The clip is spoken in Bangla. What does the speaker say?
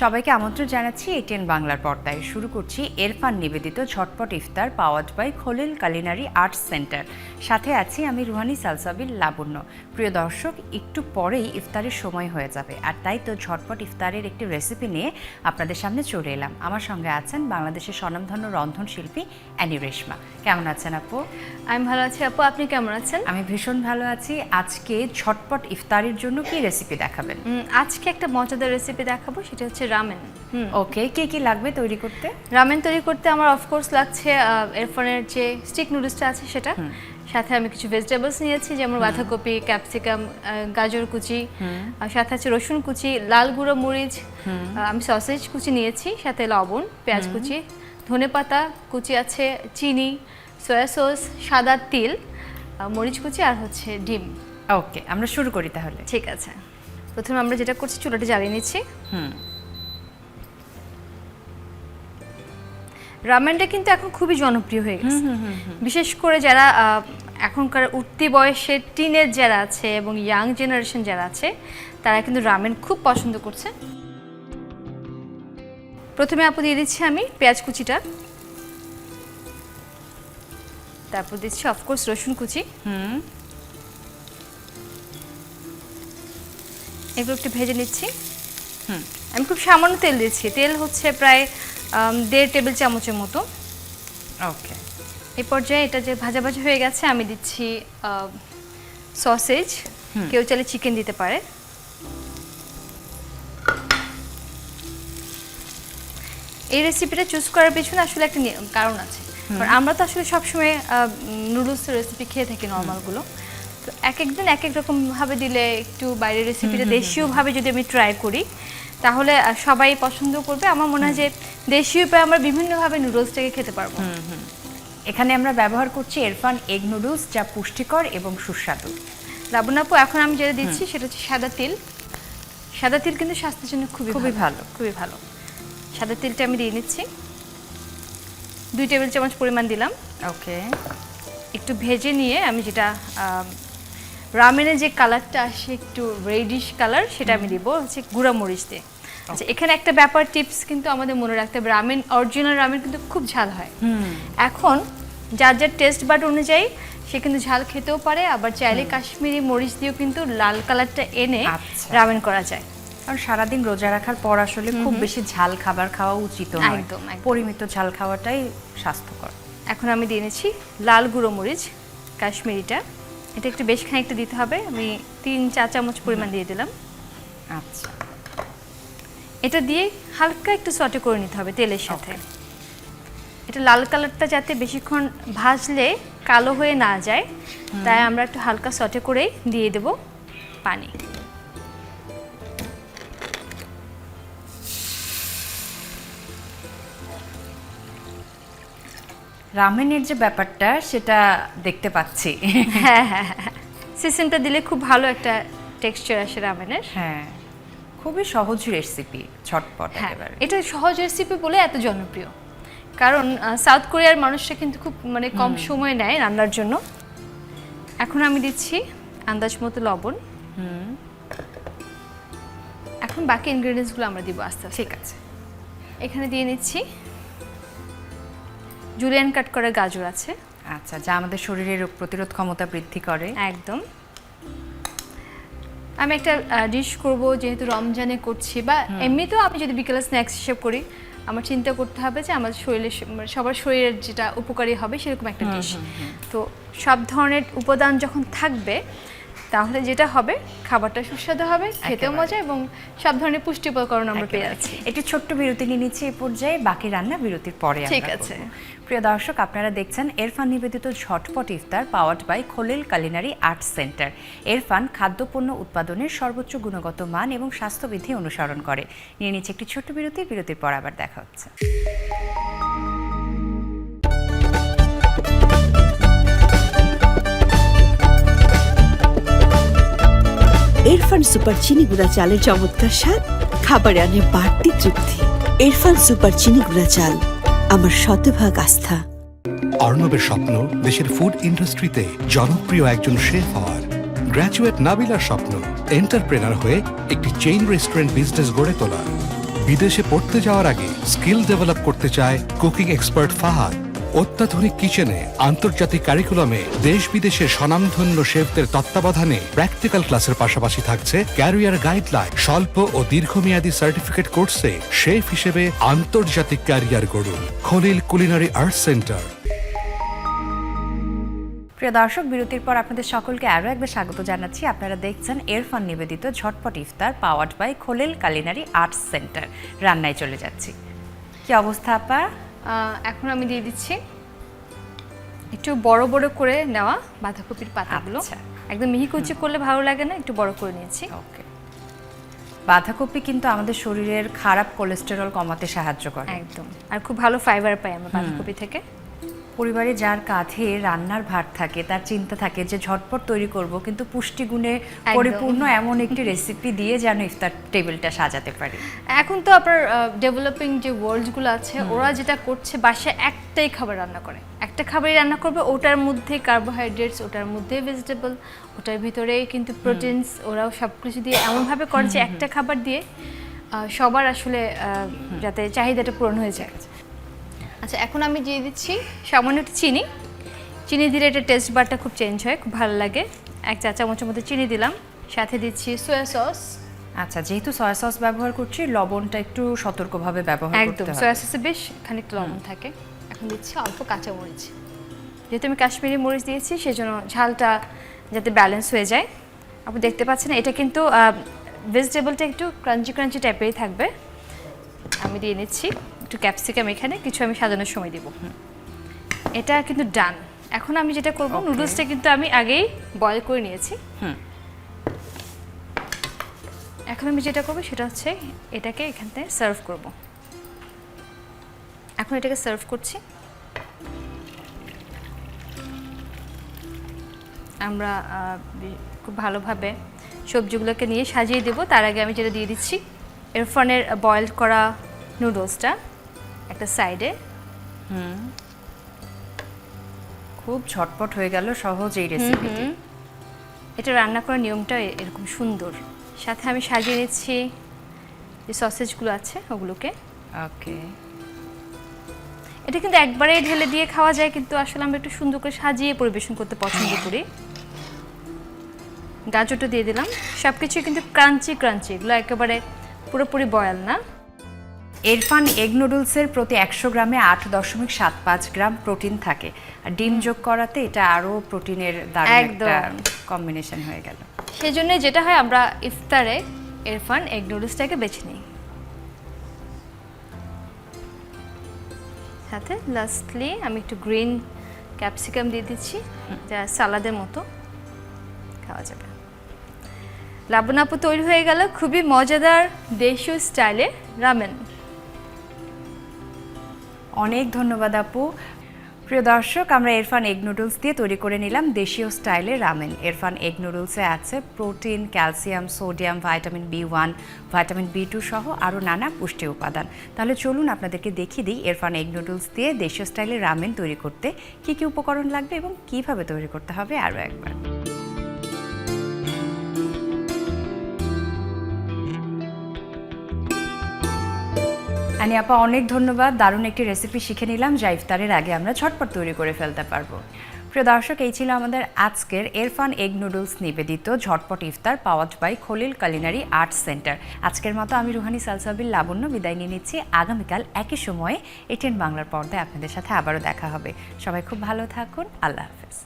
সবাইকে আমন্ত্রণ জানাচ্ছি এটিএন বাংলার পর্দায়। শুরু করছি এরফান নিবেদিত ঝটপট ইফতার powered by Khalil culinary arts centre. সাথে আছি আমি রুহানি সালসাবিল লাবণ্য। প্রিয় দর্শক, একটু পরেই ইফতারের সময় হয়ে যাবে, আর তাই তো ঝটপট ইফতারের একটি রেসিপি নিয়ে আপনাদের সামনে চলে এলাম। আমার সঙ্গে আছেন বাংলাদেশের স্বনামধন্য রন্ধনশিল্পী অ্যানি রেশমা। কেমন আছেন আপু? আমি ভালো আছি আপু, আপনি কেমন আছেন? আমি ভীষণ ভালো আছি। আজকে ঝটপট ইফতারের জন্য কি রেসিপি দেখাবেন? আজকে একটা মজাদার রেসিপি দেখাবো, সেটা হচ্ছে রামেন। ওকে, কি কি লাগবে তৈরি করতে? রামেন তৈরি করতে আমার অফকোর্স লাগছে এরফানের যে স্টিক নুডলসটা আছে সেটা, সাথে আমি কিছু ভেজিটেবলস নিয়েছি, যেমন বাঁধাকপি, ক্যাপসিকাম, গাজর কুচি, সাথে আছে রসুন কুচি, লাল গুঁড়ো মরিচ, আমি সসেজ কুচি নিয়েছি, সাথে লবণ, পেঁয়াজ কুচি, ধনেপাতা কুচি আছে, চিনি, সয়া সস, সাদা তিল, মরিচ কুচি, আর হচ্ছে ডিম। ওকে, আমরা শুরু করি তাহলে। ঠিক আছে, প্রথমে আমরা যেটা করছি, চুলাটা জ্বালিয়ে নিচ্ছি। রামেনটা কিন্তু এখন খুবই জনপ্রিয় হয়ে গেছে, বিশেষ করে যারা এখনকার উঠতি বয়সের টিনেজ যারা আছে এবং ইয়াং জেনারেশন যারা আছে, তারা কিন্তু রামেন খুব পছন্দ করছে। প্রথমে আপু দিয়ে দিচ্ছি আমি পেঁয়াজ কুচিটা, তারপর দিচ্ছি অফকোর্স রসুন কুচি। এগুলো একটু ভেজে নিচ্ছি। আমি খুব সামান্য তেল দিচ্ছি, তেল হচ্ছে প্রায় 1.5 টেবিল চামচের মতো। ওকে, এই পর্যায়ে এটা যে ভাজা ভাজা হয়ে গেছে, আমি দিচ্ছি সসেজ, কেউ চাইলে চিকেন দিতে পারে। এই রেসিপিটা চুজ করার পেছনে আসলে একটা কারণ আছে, কারণ আমরা তো আসলে সবসময় নুডলসের রেসিপি খেয়ে থাকি নর্মালগুলো, তো এক একদিন এক এক রকম ভাবে দিলে, একটু বাইরের রেসিপিটা দেশীয়ভাবে যদি আমি ট্রাই করি তাহলে সবাই পছন্দ করবে। আমার মনে হয় যে দেশীয় উপায়ে আমরা বিভিন্নভাবে নুডলসটাকে খেতে পারবো। এখানে আমরা ব্যবহার করছি এরফান এগ নুডলস, যা পুষ্টিকর এবং সুস্বাদু। লাবণ্য আপু, এখন আমি যেটা দিচ্ছি সেটা হচ্ছে সাদা তিল। সাদা তিল কিন্তু স্বাস্থ্যের জন্য খুবই ভালো, খুবই ভালো। সাদা তিলটা আমি দিয়ে নিচ্ছি, 2 টেবিল চামচ পরিমাণ দিলাম। ওকে, একটু ভেজে নিয়ে আমি যেটা রামেনের যে কালারটা আসে একটু রেডিশ কালার, সেটা আমি দিব হচ্ছে গুঁড়া মরিচ দিয়ে। আচ্ছা, এখানে একটা ব্যাপার টিপস কিন্তু আমাদের মনে রাখতে হবে, রামেন অরিজিনাল রামেন কিন্তু খুব ঝাল হয়। এখন যার যার টেস্ট বাট অনুযায়ী সে কিন্তু ঝাল খেতেও পারে, আবার চাইলে কাশ্মীরি মরিচ দিয়েও কিন্তু লাল কালারটা এনে রামেন করা যায়। কারণ সারাদিন রোজা রাখার পর আসলে খুব বেশি ঝাল খাবার খাওয়া উচিত নয়, একদম পরিমিত ঝাল খাওয়াটাই স্বাস্থ্যকর। এখন আমি দিয়ে নিচ্ছি লাল গুঁড়ো মরিচ, কাশ্মীরিটা, এটা একটু বেশ খানিকটা দিতে হবে, আমি 3-4 চামচ পরিমাণ দিয়ে দিলাম। আচ্ছা, এটা দিয়ে হালকা একটু সটে করে নিতে হবে তেলের সাথে। এটা লাল কালারটা যাতে বেশিক্ষণ ভাজলে কালো হয়ে না যায়, তাই আমরা একটু হালকা সটে করেই দিয়ে দেব পানি। রামেনের যে ব্যাপারটা সেটা দেখতে পাচ্ছি। হ্যাঁ, সিসিমটা দিলে খুব ভালো একটা টেক্সচার আসে রামেনের। হ্যাঁ, খুবই সহজ রেসিপি, ঝটপট একেবারে। এটা সহজ রেসিপি বলে এত জনপ্রিয়, কারণ সাউথ কোরিয়ার মানুষরা কিন্তু খুব কম সময় নেয় রান্নার জন্য। এখন আমি দিচ্ছি আন্দাজ মতো লবণ। এখন বাকি ইনগ্রেডিয়েন্টসগুলো আমরা দিব আস্তে আস্তে। ঠিক আছে, এখানে দিয়ে নিচ্ছি জুলিয়ান কাট করা গাজর আছে। আচ্ছা, যা আমাদের শরীরের রোগ প্রতিরোধ ক্ষমতা বৃদ্ধি করে। একদম। আমি একটা ডিশ করব, যেহেতু রমজানে করছি, বা এমনিতেও আমি যদি বিকেলে স্ন্যাক্স হিসেব করি, আমার চিন্তা করতে হবে যে আমার শরীরে, সবার শরীরের যেটা উপকারী হবে সেরকম একটা ডিশ। তো সব ধরনের উপাদান যখন থাকবে, তাহলে যেটা হবে খাবারটা সুস্বাদু হবে, খেতেও মজা, এবং সব ধরনের পুষ্টি উপকরণ আমরা পেয়ে যাচ্ছি। একটি ছোট্ট বিরতি নিয়ে নিচ্ছি এই পর্যায়ে, বাকি রান্না বিরতির পরে। ঠিক আছে। প্রিয় দর্শক, আপনারা দেখছেন এরফান নিবেদিত ঝটপট ইফতার powered by Khalil culinary arts centre. Erfan খাদ্যপণ্য উৎপাদনের সর্বোচ্চ গুণগত মান এবং স্বাস্থ্যবিধি অনুসরণ করে। নিয়ে নিচ্ছে একটি ছোট্ট বিরতি, বিরতির পর আবার দেখা হচ্ছে। এরফান সুপার চিনি গুঁড়া চালের চমৎকার স্বাদ, খাবারে আনে বাড়তি তৃপ্তি। এরফান সুপার চিনি গুঁড়া চাল, আমার শতভাগ আস্থা। অর্ণবের স্বপ্ন দেশের ফুড ইন্ডাস্ট্রিতে জনপ্রিয় একজন শেফ হওয়ার। গ্র্যাজুয়েট নাবিলার স্বপ্ন এন্টারপ্রেনার হয়ে একটি চেইন রেস্টুরেন্ট বিজনেস গড়ে তোলা। বিদেশে পড়তে যাওয়ার আগে স্কিল ডেভেলপ করতে চায় কুকিং এক্সপার্ট ফাহাদ। অত্যাধুনিক কিচেনে আন্তর্জাতিক কারিকুলামে দেশ বিদেশের স্বনামধন্য শেফদের তত্ত্বাবধানে প্র্যাকটিক্যাল ক্লাসের পাশাপাশি থাকছে ক্যারিয়ার গাইডলাইন। স্বল্প ও দীর্ঘমেয়াদী সার্টিফিকেট কোর্সে শেফ হিসেবে আন্তর্জাতিক ক্যারিয়ার গড়ুন। Khalil culinary arts centre. প্রিয় দর্শক, বিরতির পর আপনাদের সকলকে আরও একবার স্বাগত জানাচ্ছি। আপনারা দেখছেন এরফান নিবেদিত ঝটপট ইফতার powered by Khalil culinary arts centre. রান্নায় চলে যাচ্ছি। কি অবস্থা আপা? এখন আমি দিয়ে দিচ্ছি একটু বড় বড় করে নেওয়া বাঁধাকপির পাতাগুলো। একদম মিহি কুচি করলে ভালো লাগে না, একটু বড় করে নিয়েছি। ওকে। বাঁধাকপি কিন্তু আমাদের শরীরের খারাপ কোলেস্টেরল কমাতে সাহায্য করে। একদম, আর খুব ভালো ফাইবার পাই আমরা বাঁধাকপি থেকে। পরিবারে যার কাঁধে রান্নার ভার থাকে তার চিন্তা থাকে যে ঝটপট তৈরি করব, কিন্তু পুষ্টিগুণে পরিপূর্ণ এমন একটি রেসিপি দিয়ে যেন ইফতার টেবিলটা সাজাতে পারি। এখন তো আপনার ডেভেলপিং যে ওয়ার্ল্ডগুলো আছে, ওরা যেটা করছে বাসায় একটাই খাবার রান্না করে, একটা খাবারই রান্না করবে, ওটার মধ্যে কার্বোহাইড্রেটস, ওটার মধ্যে ভেজিটেবল, ওটার ভিতরে কিন্তু প্রোটিনস, ওরাও সব কিছু দিয়ে এমনভাবে করে যে একটা খাবার দিয়ে সবার আসলে যাতে চাহিদাটা পূরণ হয়ে যায়। আচ্ছা, এখন আমি দিয়ে দিচ্ছি সামান্য একটু চিনি। চিনি দিলে এটা টেস্ট বারটা খুব চেঞ্জ হয়, খুব ভালো লাগে। 1 চা চামচের মতো চিনি দিলাম, সাথে দিচ্ছি সয়া সস। আচ্ছা, যেহেতু সয়া সস ব্যবহার করছি, লবণটা একটু সতর্কভাবে ব্যবহার করতে হবে। একদম, সয়া সসে বেশ খানিকটা লবণ থাকে। এখন দিচ্ছি অল্প কাঁচা মরিচ। যেহেতু আমি কাশ্মীরি মরিচ দিয়েছি, সেজন্য ঝালটা যাতে ব্যালেন্স হয়ে যায়। আপনি দেখতে পাচ্ছেন এটা কিন্তু ভেজিটেবলটা একটু ক্রাঞ্চি ক্রাঞ্চি টাইপেরই থাকবে। আমি দিয়ে নিচ্ছি একটু ক্যাপসিকাম, এখানে কিছু আমি সাজানোর সময় দিব। এটা কিন্তু ডান। এখন আমি যেটা করব, নুডলসটা কিন্তু আমি আগেই বয়েল করে নিয়েছি। এখন আমি যেটা করব সেটা হচ্ছে এটাকে এখান থেকে সার্ভ করব। এখন এটাকে সার্ভ করছি। আমরা খুব ভালোভাবে সবজিগুলোকে নিয়ে সাজিয়ে দেব। তার আগে আমি যেটা দিয়ে দিচ্ছি এরফানের বয়েল করা নুডলসটা একটা সাইডে। খুব ঝটপট হয়ে গেল, সহজ এই রেসিপিটি। এটা রান্না করার নিয়মটা এরকম সুন্দর। সাথে আমি সাজিয়ে নিচ্ছি যে সসেজগুলো আছে ওগুলোকে। ওকে। এটা কিন্তু একবারেই ঢেলে দিয়ে খাওয়া যায়, কিন্তু আসলে আমরা একটু সুন্দর করে সাজিয়ে পরিবেশন করতে পছন্দ করি। গাজরটা দিয়ে দিলাম। সব কিছু কিন্তু ক্রাঞ্চি ক্রাঞ্চি, এগুলো একেবারে পুরোপুরি বয়াল না। এরফান এগ নুডলসের প্রতি 100 গ্রামে 8.75 গ্রাম প্রোটিন থাকে, আর ডিম যোগ করাতে এটা আরও প্রোটিনের দারুণ একটা কম্বিনেশন হয়ে গেল। সেজন্য যেটা হয়, আমরা ইফতারে এরফান এগ নুডলসটাকে বেছে নিই। সাথে লাস্টলি আমি একটু গ্রিন ক্যাপসিকাম দিয়ে দিচ্ছি, যা সালাদের মতো খাওয়া যাবে। লাবণ্য আপু, তৈরি হয়ে গেল খুবই মজাদার দেশীয় স্টাইলে রামেন। অনেক ধন্যবাদ আপু। প্রিয় দর্শক, আমরা এরফান এগ নুডলস দিয়ে তৈরি করে নিলাম দেশীয় স্টাইলে রামেন। এরফান এগ নুডলসে আছে protein, calcium, sodium, vitamin B1, vitamin B2 সহ আরও নানা পুষ্টি উপাদান। তাহলে চলুন আপনাদেরকে দেখিয়ে দিই এরফান এগ নুডলস দিয়ে দেশীয় স্টাইলে রামেন তৈরি করতে কী কী উপকরণ লাগবে এবং কীভাবে তৈরি করতে হবে আরও একবার। আনি আপা, অনেক ধন্যবাদ। দারুণ একটি রেসিপি শিখে নিলাম, যা ইফতারের আগে আমরা ঝটপট তৈরি করে ফেলতে পারবো। প্রিয় দর্শক, এই ছিল আমাদের আজকের এরফান এগ নুডলস নিবেদিত ঝটপট ইফতার powered by Khalil culinary arts centre. আজকের মতো আমি রুহানি সালসাবিল লাবণ্য বিদায় নিয়ে নিচ্ছি। আগামীকাল একই সময়ে ATN বাংলার পর্দায় আপনাদের সাথে আবারও দেখা হবে। সবাই খুব ভালো থাকুন। আল্লাহ হাফেজ।